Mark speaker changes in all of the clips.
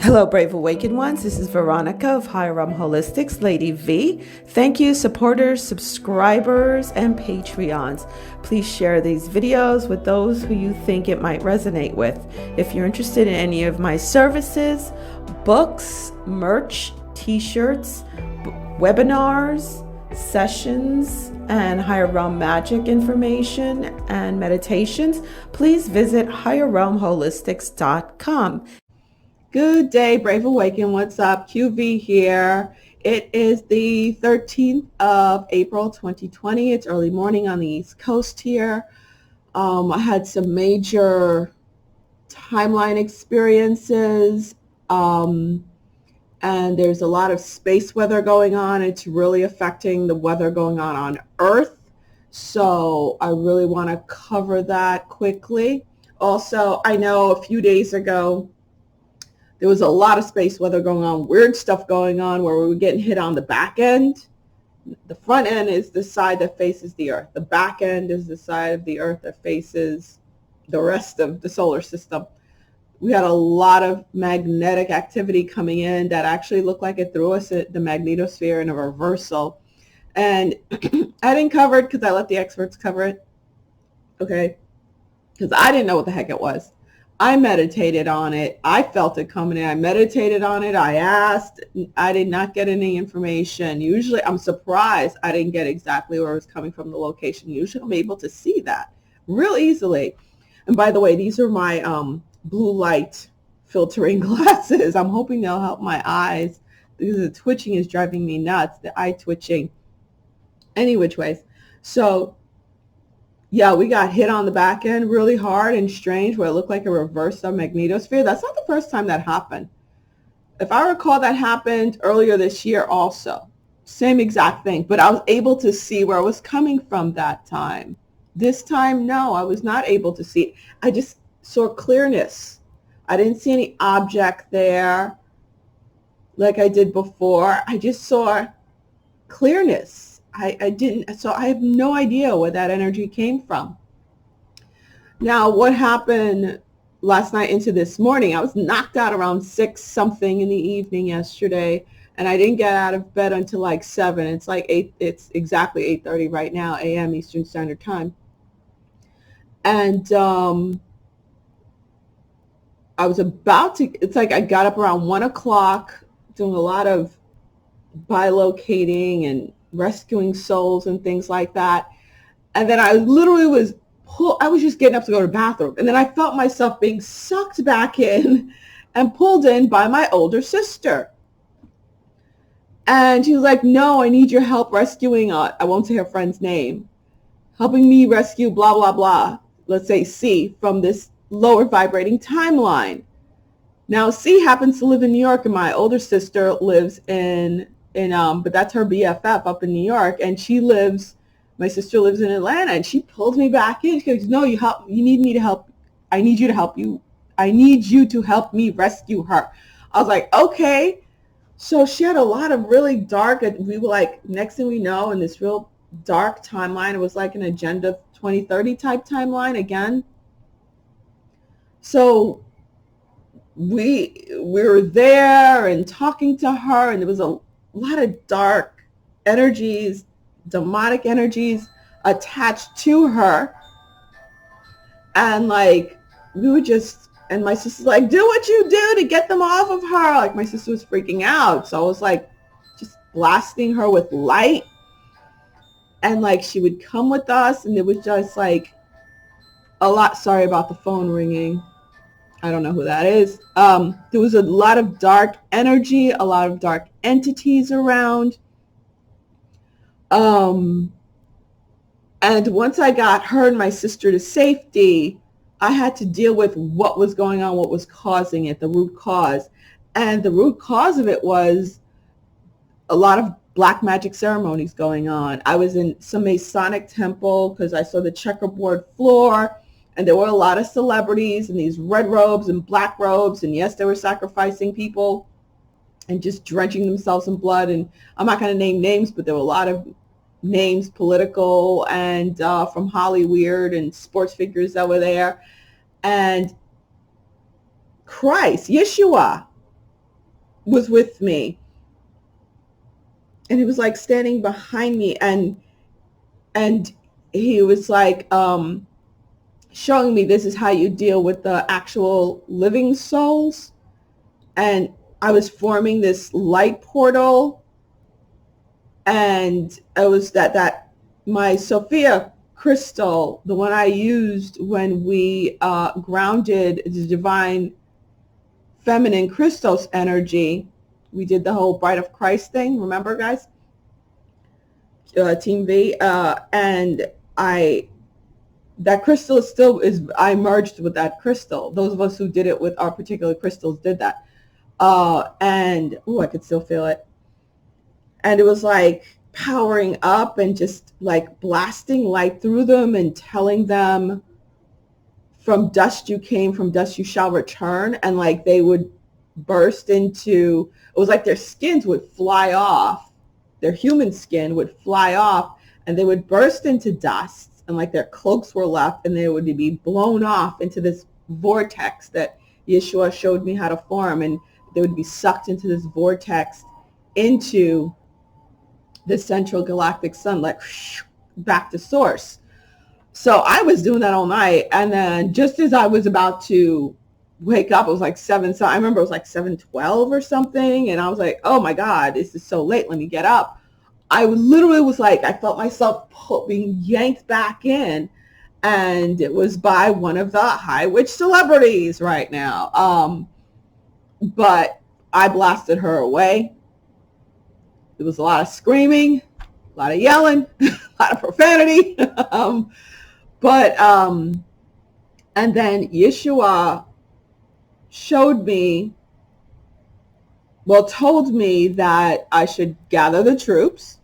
Speaker 1: Hello, Brave Awakened Ones. This is Veronica of Higher Realm Holistics, Lady V. Thank you, supporters, subscribers, and Patreons. Please share these videos with those who you think it might resonate with. If you're interested in any of my services, books, merch, t-shirts, webinars, sessions, and higher realm magic information and meditations, please visit higherrealmholistics.com. Good day, Brave Awaken. What's up? QV here. It is the 13th of April, 2020. It's early morning on the East Coast here. I had some major timeline experiences, and there's a lot of space weather going on. It's really affecting the weather going on Earth. So I really want to cover that quickly. Also, I know a few days ago, there was a lot of space weather going on, weird stuff going on where we were getting hit on the back end. The front end is the side that faces the Earth. The back end is the side of the Earth that faces the rest of the solar system. We had a lot of magnetic activity coming in that actually looked like it threw us at the magnetosphere in a reversal. And I didn't cover it because I let the experts cover it. Okay? Because I didn't know what the heck it was. I meditated on it. I felt it coming in. I meditated on it. I asked. I did not get any information. Usually, I'm surprised I didn't get exactly where it was coming from, the location. Usually, I'm able to see that real easily. And by the way, these are my blue light filtering glasses. I'm hoping they'll help my eyes because the twitching is driving me nuts, the eye twitching. Any which ways. So yeah, we got hit on the back end really hard and strange where it looked like a reverse of magnetosphere. That's not the first time that happened. If I recall, that happened earlier this year also. Same exact thing, but I was able to see where it was coming from that time. This time, no, I was not able to see it. I just saw clearness. I didn't see any object there like I did before. I just saw clearness. I didn't, so I have no idea where that energy came from. Now, what happened last night into this morning, I was knocked out around 6 something in the evening yesterday, and I didn't get out of bed until like 7. It's like 8, it's exactly 8:30 right now, a.m. Eastern Standard Time. And I was about to, it's like I got up around 1 o'clock doing a lot of bilocating and rescuing souls and things like that. And then I literally was I was just getting up to go to the bathroom. And then I felt myself being sucked back in and pulled in by my older sister. And she was like, no, I need your help rescuing, I won't say her friend's name, helping me rescue blah, blah, blah. Let's say C from this lower vibrating timeline. Now, C happens to live in New York, and my older sister lives but that's her BFF up in New York, and my sister lives in Atlanta, and she pulled me back in. She goes, no, you need me to help. I need you to help you. I need you to help me rescue her. I was like, okay. So she had a lot of really dark, we were like, next thing we know, in this real dark timeline, it was like an Agenda 2030 type timeline again. So we were there and talking to her, and there was a lot of dark energies, demonic energies attached to her. And like, we were just, and my sister's like, do what you do to get them off of her. Like, my sister was freaking out. So I was like, just blasting her with light. And like, she would come with us, and it was just like a lot. Sorry about the phone ringing. I don't know who that is. There was a lot of dark energy, a lot of dark entities around. And once I got her and my sister to safety, I had to deal with what was going on, what was causing it, the root cause. And the root cause of it was a lot of black magic ceremonies going on. I was in some Masonic temple because I saw the checkerboard floor. And there were a lot of celebrities in these red robes and black robes. And yes, they were sacrificing people and just drenching themselves in blood. And I'm not going to name names, but there were a lot of names, political and from Hollywood and sports figures that were there. And Christ, Yeshua, was with me, and he was like standing behind me, and he was like showing me, this is how you deal with the actual living souls. And I was forming this light portal, and it was that my Sophia crystal, the one I used when we grounded the divine feminine Christos energy. We did the whole Bride of Christ thing, remember, guys? Team V. And that crystal I merged with that crystal. Those of us who did it with our particular crystals did that. And I could still feel it. And it was like powering up and just like blasting light through them and telling them, from dust you came, from dust you shall return. And like they would burst into, it was like their skins would fly off, their human skin would fly off, and they would burst into dust, and like their cloaks were left, and they would be blown off into this vortex that Yeshua showed me how to form, and they would be sucked into this vortex into the central galactic sun, like back to source. So I was doing that all night, and then just as I was about to wake up, it was like 7, so I remember it was like 7:12 or something, and I was like, oh my God, this is so late, let me get up. I literally was like, I felt myself being yanked back in, and it was by one of the high witch celebrities right now. But I blasted her away. There was a lot of screaming, a lot of yelling, a lot of profanity. And then Yeshua showed me, told me that I should gather the troops,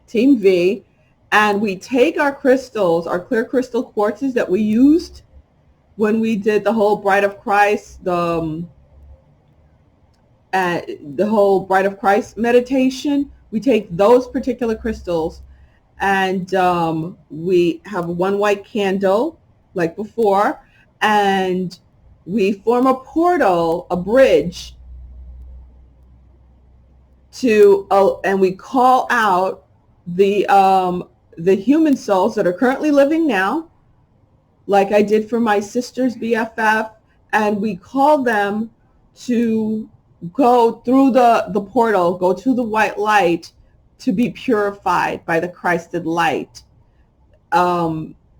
Speaker 1: Team V, and we take our crystals, our clear crystal quartzes that we used when we did the whole Bride of Christ, the whole Bride of Christ meditation. We take those particular crystals, and we have one white candle like before, and we form a portal, a bridge to, and we call out the human souls that are currently living now, like I did for my sister's BFF, and we call them to go through the portal, go to the white light, to be purified by the Christed light.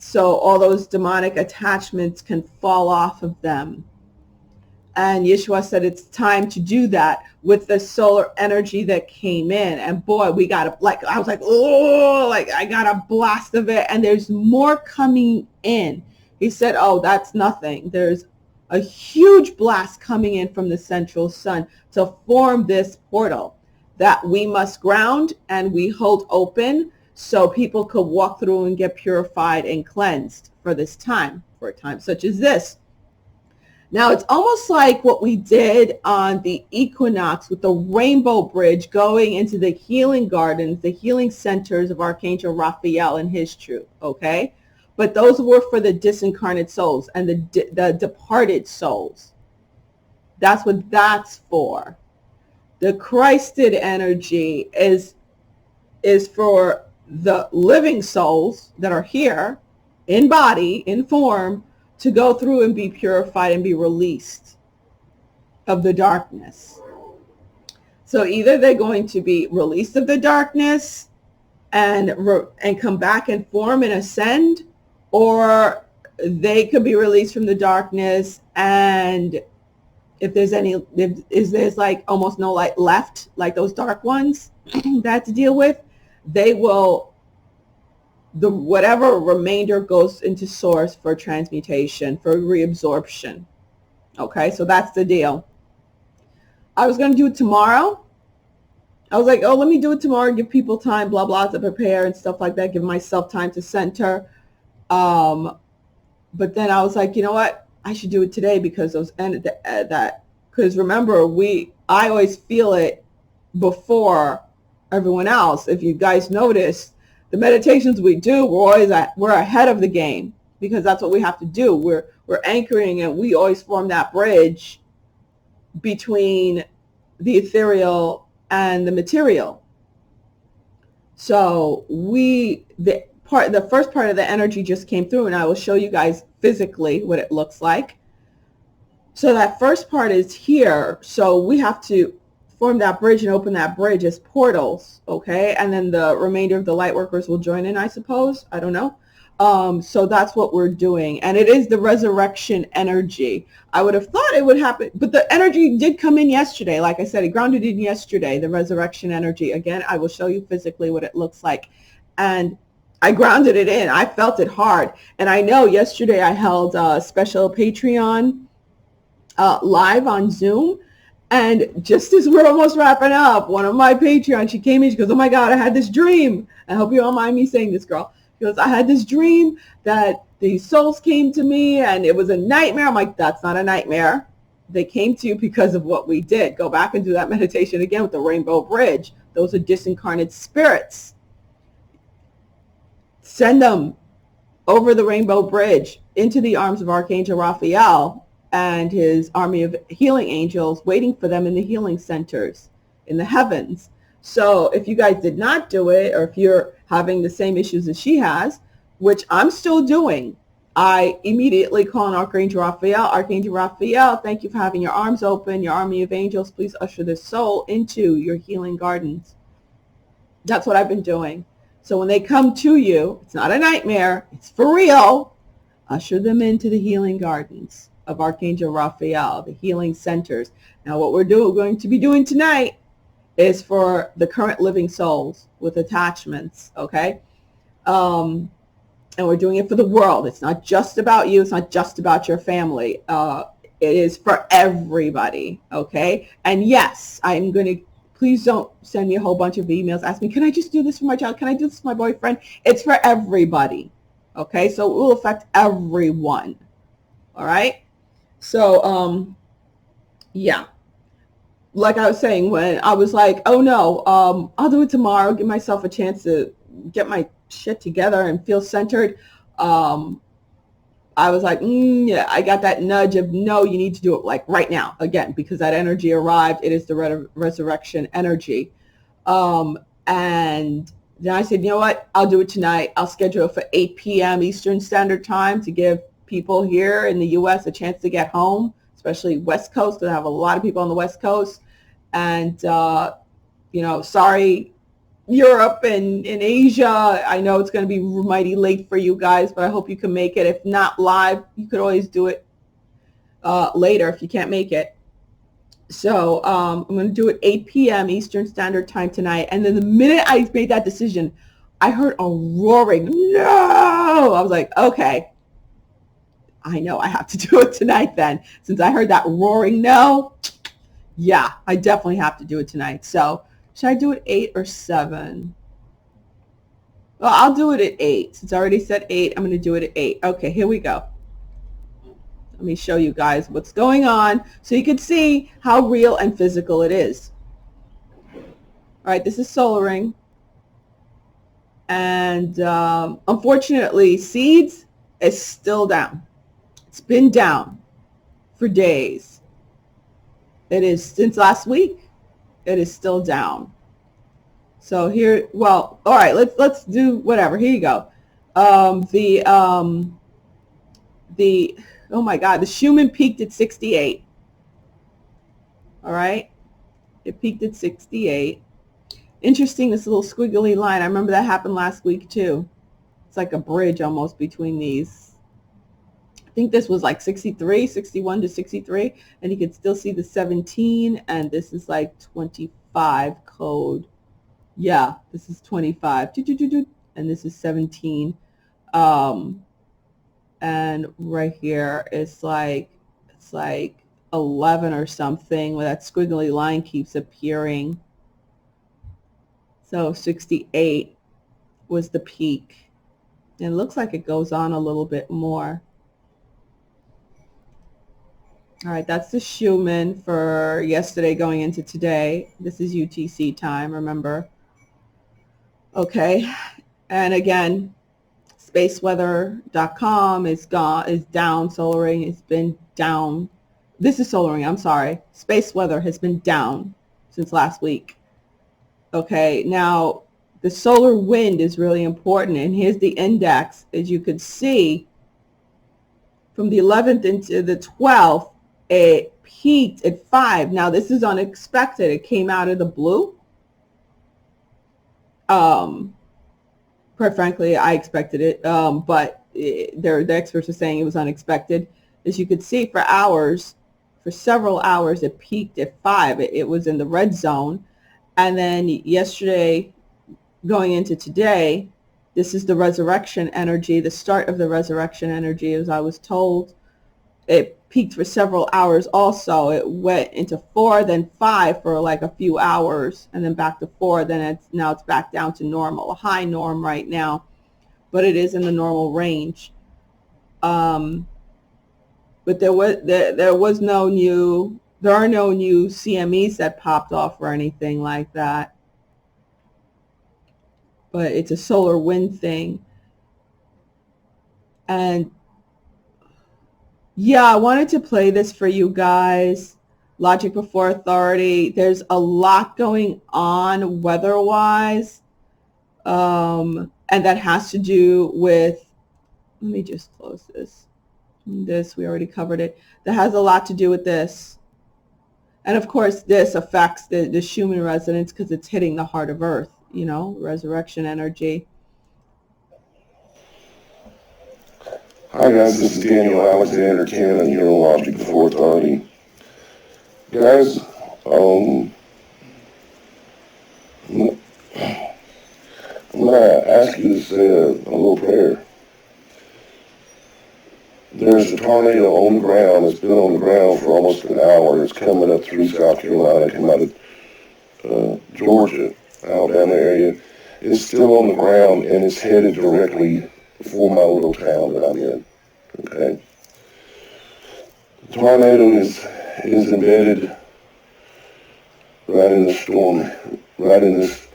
Speaker 1: So all those demonic attachments can fall off of them. And Yeshua said it's time to do that with the solar energy that came in. And boy, we got I was like, oh, like I got a blast of it. And there's more coming in. He said, oh, that's nothing. There's a huge blast coming in from the central sun to form this portal that we must ground and we hold open so people could walk through and get purified and cleansed for this time, for a time such as this. Now, it's almost like what we did on the equinox with the rainbow bridge going into the healing gardens, the healing centers of Archangel Raphael and his troop, okay? But those were for the disincarnate souls and the departed souls. That's what that's for. The Christed energy is for the living souls that are here in body, in form, to go through and be purified and be released of the darkness. So either they're going to be released of the darkness and come back and form and ascend, or they could be released from the darkness, and if there's like almost no light left, like those dark ones that to deal with, they will, whatever remainder goes into source for transmutation, for reabsorption. Okay, so that's the deal. I was going to do it tomorrow. I was like, oh, let me do it tomorrow, give people time, blah, blah, to prepare and stuff like that, give myself time to center. But then I was like, you know what? I should do it today because because remember, I always feel it before everyone else. If you guys notice, the meditations we do, we're ahead of the game because that's what we have to do. We're anchoring, and we always form that bridge between the ethereal and the material. So the first part of the energy just came through, and I will show you guys physically what it looks like. So that first part is here. So we have to form that bridge and open that bridge as portals, okay? And then the remainder of the light workers will join in, I suppose. I don't know. So that's what we're doing. And it is the resurrection energy. I would have thought it would happen, but the energy did come in yesterday. Like I said, it grounded in yesterday, the resurrection energy. Again, I will show you physically what it looks like. And I grounded it in. I felt it hard. And I know yesterday I held a special Patreon live on Zoom. And just as we're almost wrapping up, one of my Patreons, she came in, she goes, oh my God, I had this dream. I hope you don't mind me saying this, girl. She goes, I had this dream that these souls came to me and it was a nightmare. I'm like, that's not a nightmare. They came to you because of what we did. Go back and do that meditation again with the Rainbow Bridge. Those are disincarnate spirits. Send them over the Rainbow Bridge into the arms of Archangel Raphael and his army of healing angels waiting for them in the healing centers in the heavens. So if you guys did not do it, or if you're having the same issues as she has, which I'm still doing, I immediately call on Archangel Raphael. Archangel Raphael, thank you for having your arms open, your army of angels. Please usher this soul into your healing gardens. That's what I've been doing. So when they come to you, it's not a nightmare, it's for real. Usher them into the healing gardens of Archangel Raphael, the healing centers. Now what we're going to be doing tonight is for the current living souls with attachments, okay? And we're doing it for the world. It's not just about you. It's not just about your family. It is for everybody, okay? And yes, I'm going to, please don't send me a whole bunch of emails. Ask me, can I just do this for my child? Can I do this for my boyfriend? It's for everybody, okay? So it will affect everyone, all right? So, yeah. Like I was saying, when I was like, oh no, I'll do it tomorrow, give myself a chance to get my shit together and feel centered. I was like, yeah, I got that nudge of, no, you need to do it like right now, again, because that energy arrived. It is the resurrection energy. And then I said, you know what, I'll do it tonight. I'll schedule it for 8 p.m. Eastern Standard Time to give people here in the U.S. a chance to get home, especially West Coast, because I have a lot of people on the West Coast. And, sorry, Europe and in Asia, I know it's going to be mighty late for you guys, but I hope you can make it. If not live, you could always do it later if you can't make it. So I'm going to do it 8 p.m. Eastern Standard Time tonight. And then the minute I made that decision, I heard a roaring, no! I was like, okay, I know I have to do it tonight then. Since I heard that roaring no, yeah, I definitely have to do it tonight. So should I do it 8 or 7? Well, I'll do it at 8. Since I already said 8, I'm going to do it at 8. Okay, here we go. Let me show you guys what's going on so you can see how real and physical it is. All right, this is Solar Ring. And unfortunately, Seeds is still down. It's been down for days. It is since last week. It is still down. So here, well, all right, let's do whatever. Here you go. Oh my God, the Schumann peaked at 68. All right, it peaked at 68. Interesting, this little squiggly line. I remember that happened last week too. It's like a bridge almost between these. I think this was like 63, 61 to 63, and you can still see the 17, and this is like 25 code. Yeah, this is 25, and this is 17. And right here it's like 11 or something, where that squiggly line keeps appearing. So 68 was the peak. And it looks like it goes on a little bit more. All right, that's the Schumann for yesterday going into today. This is UTC time, remember. Okay, and again, spaceweather.com is down. Solar Ring has been down. This is Solar Ring, I'm sorry. Space Weather has been down since last week. Okay, now the solar wind is really important, and here's the index. As you could see, from the 11th into the 12th, it peaked at 5. Now this is unexpected. It came out of the blue. Quite frankly, I expected it, but the experts are saying it was unexpected. As you could see, for several hours, it peaked at 5. It was in the red zone. And then yesterday, going into today, this is the resurrection energy, the start of the resurrection energy, as I was told. It peaked for several hours also. It went into 4, then 5 for like a few hours, and then back to 4. Then now it's back down to normal, a high norm right now, but it is in the normal range. But there are no new CMEs that popped off or anything like that. But it's a solar wind thing. And yeah, I wanted to play this for you guys. Logic before authority. There's a lot going on weather-wise. And that has to do with, let me just close this. This, we already covered it. That has a lot to do with this. And of course, this affects the Schumann resonance because it's hitting the heart of Earth, you know, resurrection energy.
Speaker 2: Hi guys, this is Daniel Alexander, Cannon here on Logic Before Authority. Guys, I'm going to ask you to say a little prayer. There's a tornado on the ground. It's been on the ground for almost an hour. It's coming up through South Carolina, coming out of Georgia, Alabama area. It's still on the ground, and it's headed directly for my little town that I'm in. Okay. The tornado is embedded right in the storm, right in this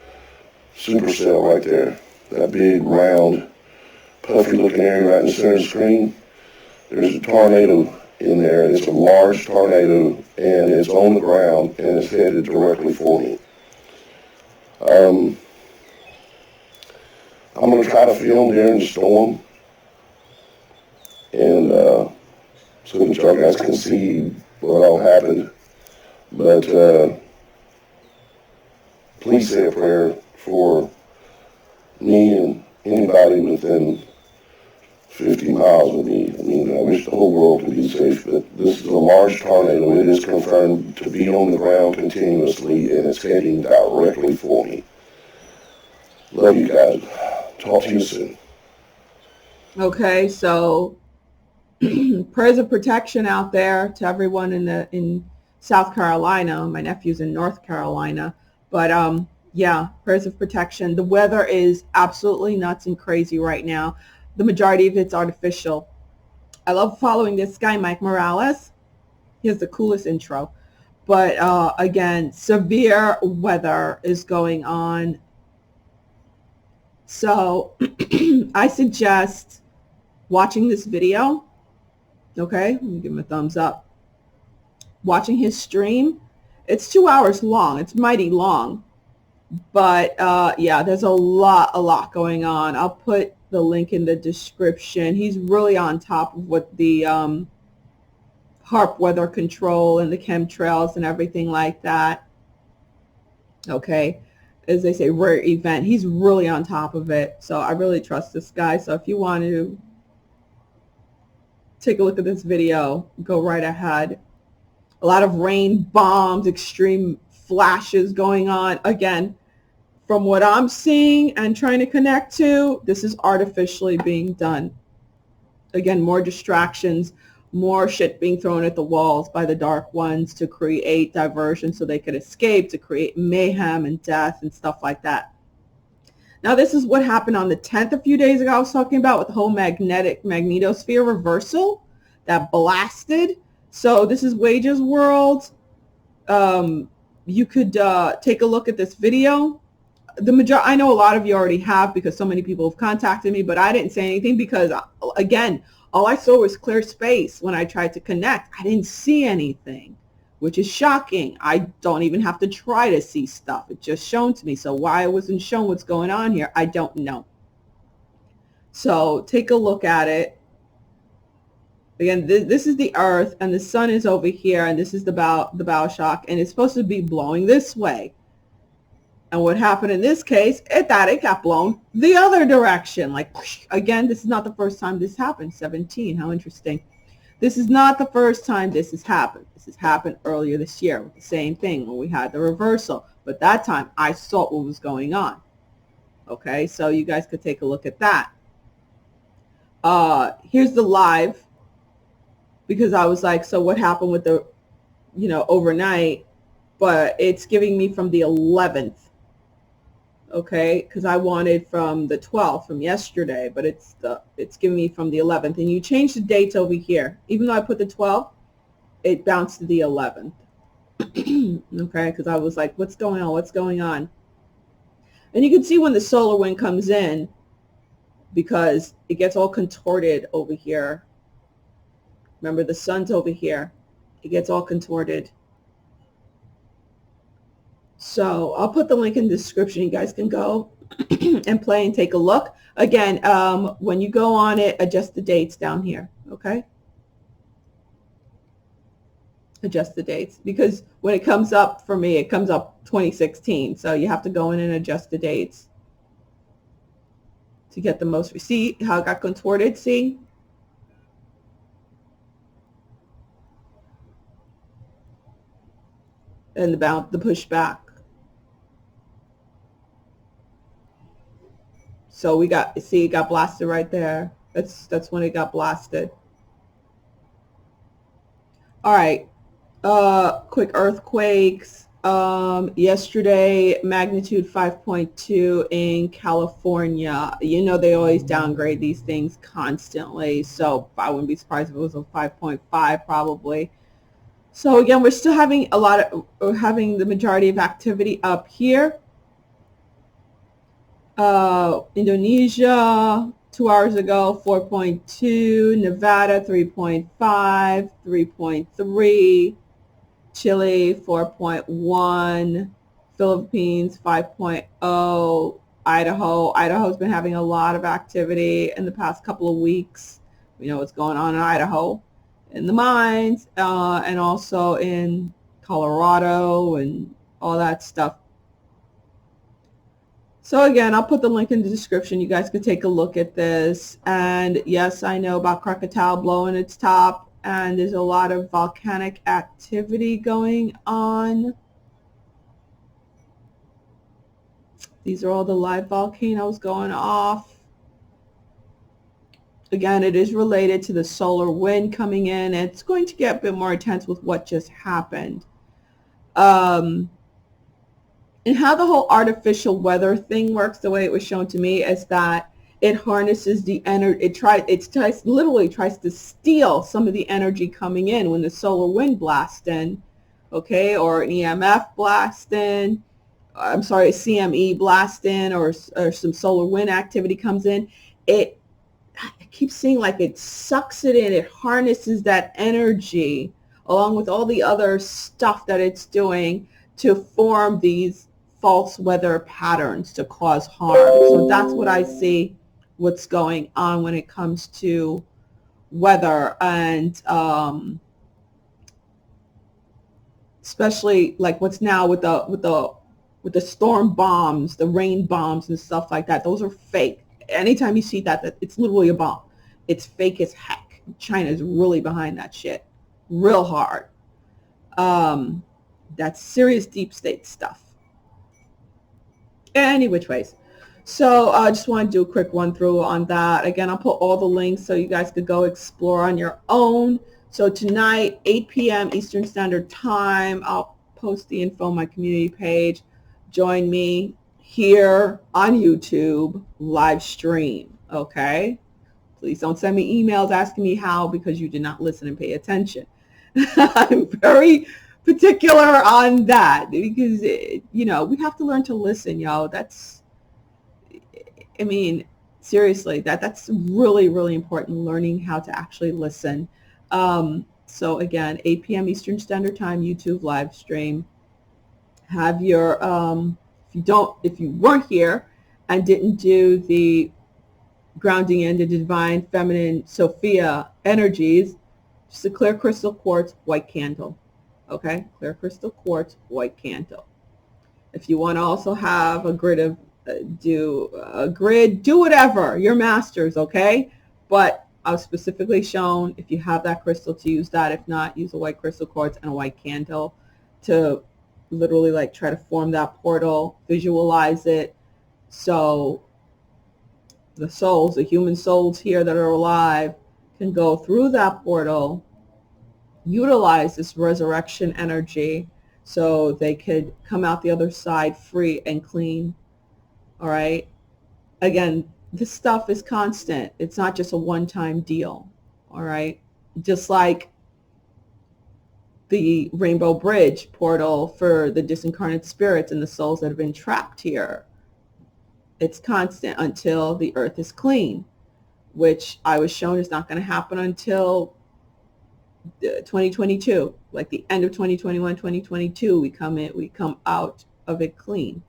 Speaker 2: supercell right there. That big, round, puffy-looking area right in the center of the screen. There's a tornado in there. It's a large tornado, and it's on the ground, and it's headed directly for me. I'm going to try to film during the storm, and so that y'all guys can see what all happened. But please say a prayer for me and anybody within 50 miles of me. I mean, I wish the whole world could be safe, but this is a large tornado. It is confirmed to be on the ground continuously, and it's heading directly for me. Love you guys. Talk to you soon.
Speaker 1: Okay, so prayers of protection out there to everyone in South Carolina. My nephew's in North Carolina, but yeah, prayers of protection. The weather is absolutely nuts and crazy right now. The majority of it's artificial. I love following this guy, Mike Morales. He has the coolest intro. But again, severe weather is going on. So I suggest watching this video. Okay, let me give him a thumbs up. Watching his stream. It's 2 hours long. It's mighty long. But yeah, there's a lot going on. I'll put the link in the description. He's really on top of what the HARP weather control and the chemtrails and everything like that. Okay, as they say, rare event. He's really on top of it. So I really trust this guy. So if you want to take a look at this video, go right ahead. A lot of rain, bombs, extreme flashes going on. Again, from what I'm seeing and trying to connect to, this is artificially being done. Again, more distractions, more shit being thrown at the walls by the dark ones to create diversion so they could escape, to create mayhem and death and stuff like that. Now, this is what happened on the 10th a few days ago I was talking about with the whole magnetosphere reversal that blasted. So this is Wages World. You could take a look at this video. I know a lot of you already have because so many people have contacted me, but I didn't say anything because, again, all I saw was clear space when I tried to connect. I didn't see anything. which is shocking. I don't even have to try to see stuff. It's just shown to me. So why I wasn't shown what's going on here, I don't know. So take a look at it. Again, this is the Earth, and the sun is over here, and this is the bow shock, and it's supposed to be blowing this way. And what happened in this case, it got blown the other direction. Like, again, this is not the first time this happened. 17, how interesting. This is not the first time this has happened. This has happened earlier this year with the same thing when we had the reversal. But that time, I saw what was going on. Okay, so you guys could take a look at that. Here's the live, because I was like, so what happened with the, overnight? But it's giving me from the 11th. Okay, because I wanted from the 12th, from yesterday, but it's giving me from the 11th. And you change the dates over here. Even though I put the 12th, it bounced to the 11th. Okay, because I was like, what's going on? What's going on? And you can see when the solar wind comes in, because it gets all contorted over here. Remember, the sun's over here. It gets all contorted. So I'll put the link in the description. You guys can go and play and take a look. Again, when you go on it, adjust the dates down here, okay? Adjust the dates, because when it comes up for me, it comes up 2016. So you have to go in and adjust the dates to get the most. See how it got contorted? See? And the pushback. So it got blasted right there. That's when it got blasted. All right. Quick earthquakes. Yesterday, magnitude 5.2 in California. They always downgrade these things constantly, so I wouldn't be surprised if it was a 5.5 probably. So again, we're still having having the majority of activity up here. Indonesia, 2 hours ago, 4.2. Nevada, 3.5, 3.3. Chile, 4.1. Philippines, 5.0. Idaho's been having a lot of activity in the past couple of weeks. We know what's going on in Idaho, in the mines, and also in Colorado and all that stuff. So again, I'll put the link in the description. You guys could take a look at this. And yes, I know about Krakatoa blowing its top, and there's a lot of volcanic activity going on. These are all the live volcanoes going off. Again, it is related to the solar wind coming in. It's going to get a bit more intense with what just happened. And how the whole artificial weather thing works, the way it was shown to me, is that it harnesses the energy. It literally tries to steal some of the energy coming in when the solar wind blasts in, okay, or an EMF blast in. I'm sorry, a CME blast in, or some solar wind activity comes in. I keep seeing like it sucks it in. It harnesses that energy along with all the other stuff that it's doing to form these false weather patterns to cause harm. So that's what I see what's going on when it comes to weather, and especially like what's now with the storm bombs, the rain bombs and stuff like that. Those are fake. Anytime you see that it's literally a bomb. It's fake as heck. China's really behind that shit real hard. That's serious deep state stuff. Any which ways. So I just want to do a quick run through on that. Again, I'll put all the links so you guys could go explore on your own. So tonight, 8 p.m. Eastern Standard Time, I'll post the info on my community page. Join me here on YouTube live stream, okay? Please don't send me emails asking me how, because you did not listen and pay attention. I'm very particular on that, because we have to learn to listen, yo. Seriously, that's really, really important, learning how to actually listen. So again, 8 p.m. Eastern Standard Time, YouTube live stream. Have your, if you weren't here and didn't do the grounding in the divine feminine Sophia energies, just a clear crystal quartz white candle. Okay, clear crystal quartz white candle. If you want to also have a grid of, do whatever, your masters, okay? But I was specifically shown, if you have that crystal, to use that. If not, use a white crystal quartz and a white candle to literally like try to form that portal, visualize it. So the souls, the human souls here that are alive, can go through that portal, utilize this resurrection energy so they could come out the other side free and clean. All right. Again, this stuff is constant. It's not just a one-time deal. All right. Just like the Rainbow Bridge portal for the disincarnate spirits and the souls that have been trapped here. It's constant until the earth is clean, which I was shown is not going to happen until 2022, like the end of 2021, 2022, we come out of it clean.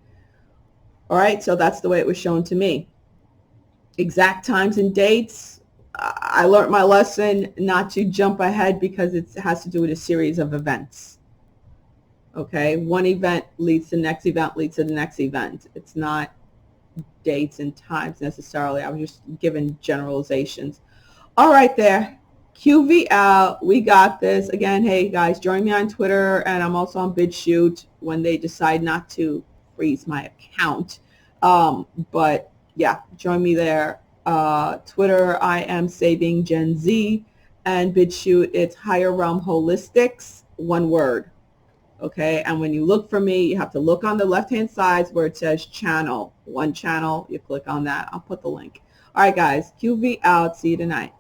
Speaker 1: All right, so that's the way it was shown to me. Exact times and dates, I learned my lesson not to jump ahead because it has to do with a series of events. Okay, one event leads to the next event, leads to the next event. It's not dates and times necessarily. I was just giving generalizations. All right there. QV out. We got this. Again, hey guys, join me on Twitter, and I'm also on BitChute when they decide not to freeze my account. But yeah, join me there. Twitter, I am Saving Gen Z, and BitChute, it's Higher Realm Holistics, one word. Okay, and when you look for me, you have to look on the left-hand side where it says channel, one channel. You click on that. I'll put the link. All right, guys, QV out. See you tonight.